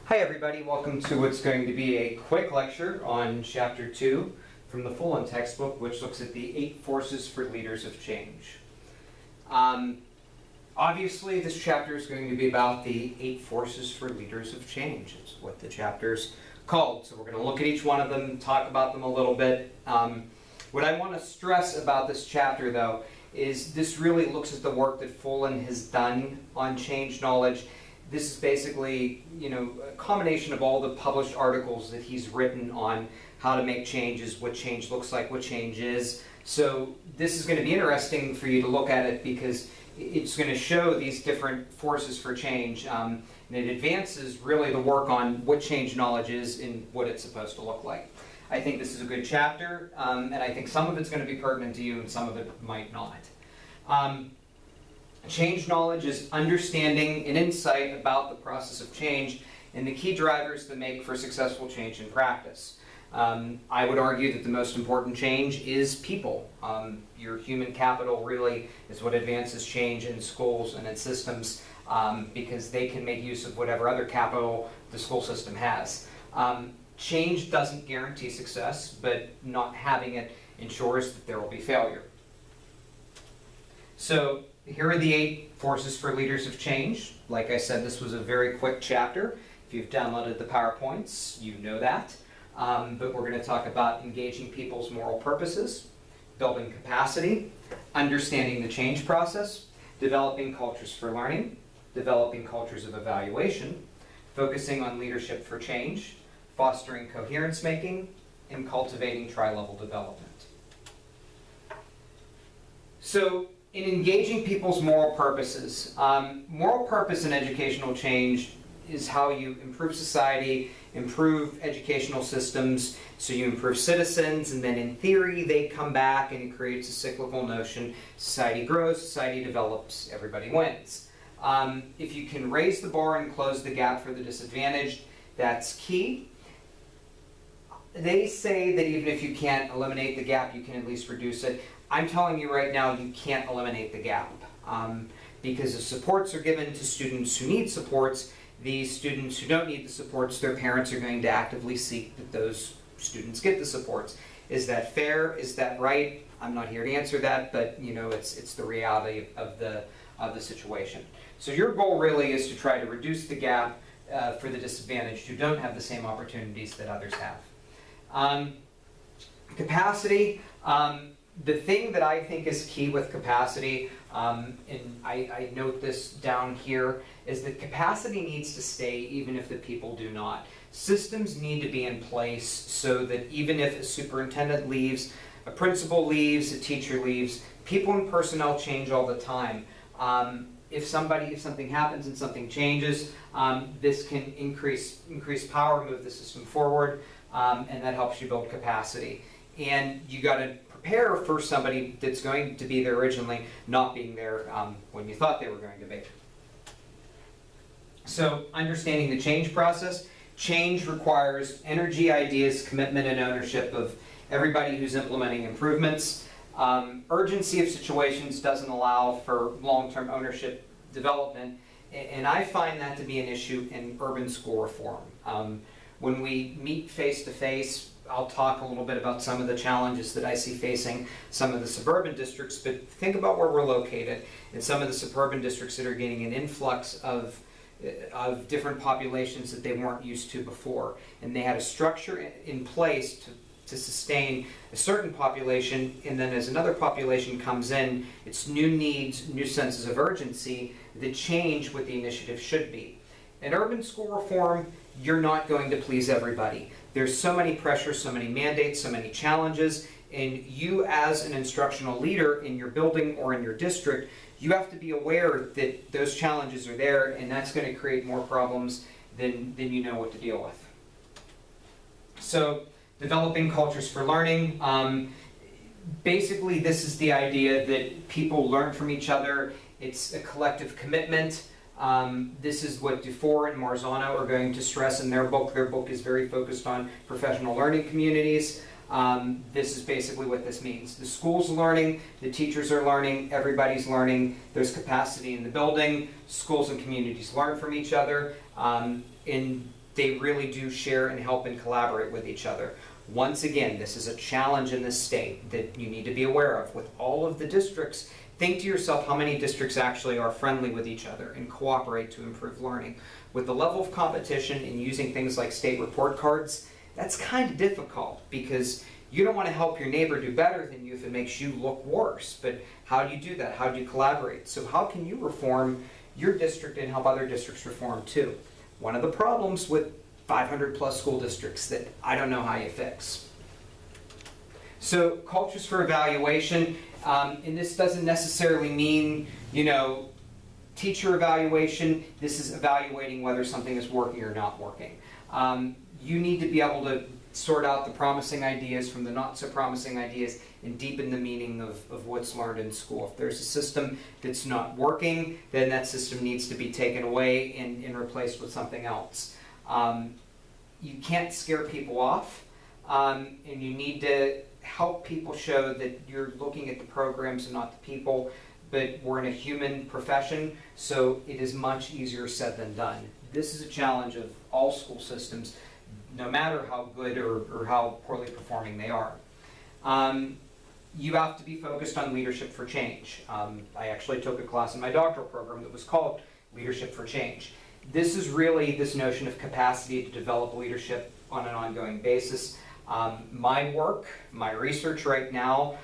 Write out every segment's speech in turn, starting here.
Hi everybody, welcome to what's going to be a quick lecture on Chapter 2 from the Fullan textbook, which looks at the 8 forces for leaders of change. Obviously, this chapter is going to be about the 8 forces for leaders of change. It's what the chapter's called. So we're going to look at each one of them, talk about them a little bit. What I want to stress about this chapter, though, is this really looks at the work that Fullan has done on change knowledge. This is basically, a combination of all the published articles that he's written on how to make changes, what change looks like, what change is. So this is going to be interesting for you to look at it because it's going to show these different forces for change. And it advances really the work on what change knowledge is and what it's supposed to look like. I think this is a good chapter, and I think some of it's going to be pertinent to you and some of it might not. Change knowledge is understanding and insight about the process of change and the key drivers that make for successful change in practice. I would argue that the most important change is people. Your human capital really is what advances change in schools and in systems because they can make use of whatever other capital the school system has. Change doesn't guarantee success, but not having it ensures that there will be failure. So here are the 8 forces for leaders of change. Like I said, this was a very quick chapter. If you've downloaded the PowerPoints, you know that. But we're going to talk about engaging people's moral purposes, building capacity, understanding the change process, developing cultures for learning, developing cultures of evaluation, focusing on leadership for change, fostering coherence making, and cultivating tri-level development. So, in engaging people's moral purposes, moral purpose in educational change is how you improve society, improve educational systems, so you improve citizens, and then in theory they come back and it creates a cyclical notion. Society grows, society develops, everybody wins. If you can raise the bar and close the gap for the disadvantaged, that's key. They say that even if you can't eliminate the gap, you can at least reduce it. I'm telling you right now, you can't eliminate the gap because if supports are given to students who need supports, these students who don't need the supports, their parents are going to actively seek that those students get the supports. Is that fair? Is that right? I'm not here to answer that, but it's the reality of the situation. So your goal really is to try to reduce the gap for the disadvantaged who don't have the same opportunities that others have. Capacity. The thing that I think is key with capacity, and I note this down here, is that capacity needs to stay even if the people do not. Systems need to be in place so that even if a superintendent leaves, a principal leaves, a teacher leaves, people and personnel change all the time. If something happens and something changes, this can increase power, move the system forward, and that helps you build capacity. And you got to prepare for somebody that's going to be there originally not being there when you thought they were going to be. So understanding the change process. Change requires energy, ideas, commitment, and ownership of everybody who's implementing improvements. Urgency of situations doesn't allow for long-term ownership development, and I find that to be an issue in urban school reform. When we meet face-to-face, I'll talk a little bit about some of the challenges that I see facing some of the suburban districts, but think about where we're located. In some of the suburban districts that are getting an influx of different populations that they weren't used to before. And they had a structure in place to sustain a certain population, and then as another population comes in, it's new needs, new senses of urgency that change what the initiative should be. In urban school reform, you're not going to please everybody. There's so many pressures, so many mandates, so many challenges, and you as an instructional leader in your building or in your district, you have to be aware that those challenges are there, and that's going to create more problems than you know what to deal with. So, developing cultures for learning. Basically, this is the idea that people learn from each other. It's a collective commitment. This is what Dufour and Marzano are going to stress in their book. Their book is very focused on professional learning communities. This is basically what this means. The school's learning, the teachers are learning, everybody's learning. There's capacity in the building. Schools and communities learn from each other. In they really do share and help and collaborate with each other. Once again, this is a challenge in this state that you need to be aware of. With all of the districts, think to yourself how many districts actually are friendly with each other and cooperate to improve learning. With the level of competition and using things like state report cards, that's kind of difficult because you don't want to help your neighbor do better than you if it makes you look worse. But how do you do that? How do you collaborate? So how can you reform your district and help other districts reform too? One of the problems with 500 plus school districts that I don't know how you fix. So cultures for evaluation, and this doesn't necessarily mean, teacher evaluation. This is evaluating whether something is working or not working. You need to be able to sort out the promising ideas from the not so promising ideas and deepen the meaning of what's learned in school. If there's a system that's not working, then that system needs to be taken away and replaced with something else. You can't scare people off, and you need to help people show that you're looking at the programs and not the people, but we're in a human profession, so it is much easier said than done. This is a challenge of all school systems, no matter how good or how poorly performing they are. You have to be focused on leadership for change. I actually took a class in my doctoral program that was called Leadership for Change. This is really this notion of capacity to develop leadership on an ongoing basis. My work, my research right now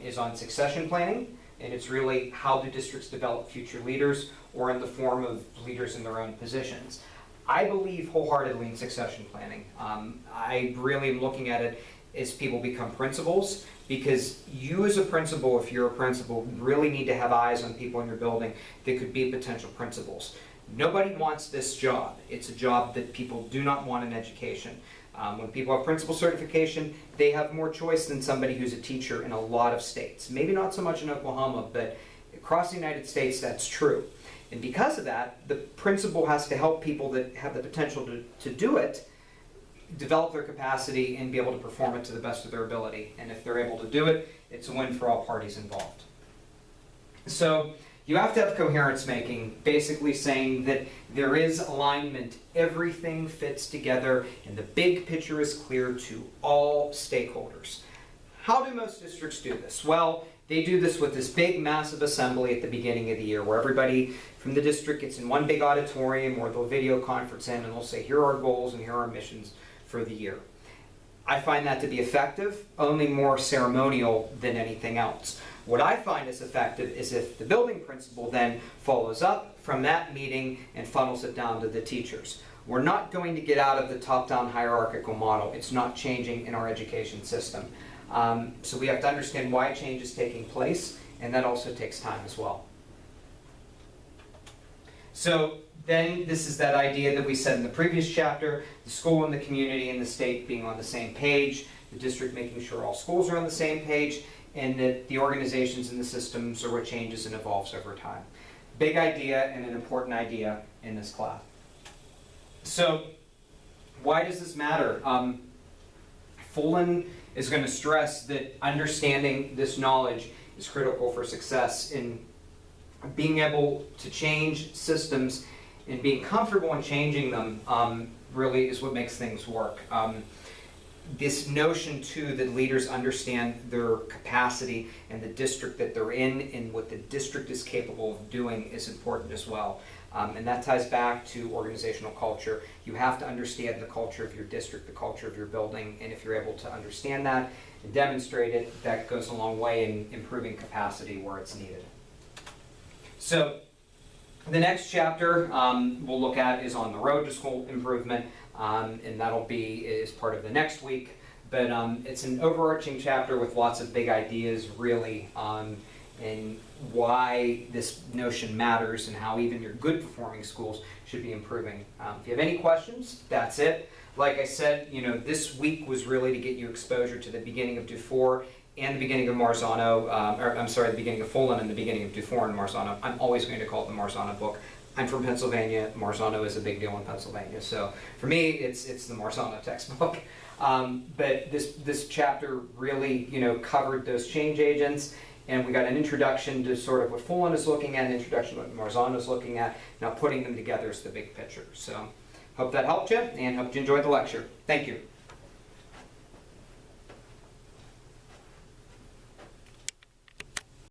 is on succession planning, and it's really how do districts develop future leaders or in the form of leaders in their own positions. I believe wholeheartedly in succession planning. I really am looking at it as people become principals, because you as a principal, if you're a principal, really need to have eyes on people in your building that could be potential principals. Nobody wants this job. It's a job that people do not want in education. When people have principal certification, they have more choice than somebody who's a teacher in a lot of states. Maybe not so much in Oklahoma, but across the United States that's true. And because of that, the principal has to help people that have the potential to do it, develop their capacity and be able to perform it to the best of their ability. And if they're able to do it, it's a win for all parties involved. So you have to have coherence making, basically saying that there is alignment, everything fits together, and the big picture is clear to all stakeholders. How do most districts do this? Well, they do this with this big, massive assembly at the beginning of the year where everybody from the district gets in one big auditorium or they'll video conference in and they'll say, here are our goals and here are our missions for the year. I find that to be effective, only more ceremonial than anything else. What I find is effective is if the building principal then follows up from that meeting and funnels it down to the teachers. We're not going to get out of the top-down hierarchical model. It's not changing in our education system. So we have to understand why change is taking place, and that also takes time as well. So then this is that idea that we said in the previous chapter, the school and the community and the state being on the same page, the district making sure all schools are on the same page, and that the organizations and the systems are what changes and evolves over time. Big idea and an important idea in this class. So why does this matter? Fullan is going to stress that understanding this knowledge is critical for success in being able to change systems and being comfortable in changing them really is what makes things work. This notion too that leaders understand their capacity and the district that they're in and what the district is capable of doing is important as well. And that ties back to organizational culture. You have to understand the culture of your district, the culture of your building, and if you're able to understand that and demonstrate it, that goes a long way in improving capacity where it's needed. So the next chapter we'll look at is on the road to school improvement, and that'll be as part of the next week. But it's an overarching chapter with lots of big ideas, really, and why this notion matters and how even your good performing schools should be improving. If you have any questions, that's it. Like I said, this week was really to get you exposure to the beginning of Dufour and the beginning of Marzano, the beginning of Fullan and the beginning of Dufour and Marzano. I'm always going to call it the Marzano book. I'm from Pennsylvania. Marzano is a big deal in Pennsylvania. So for me, it's the Marzano textbook. But this chapter really, covered those change agents. And we got an introduction to sort of what Fullan is looking at, an introduction to what Marzano is looking at. Now putting them together is the big picture. So Hope that helped you and hope you enjoyed the lecture. Thank you.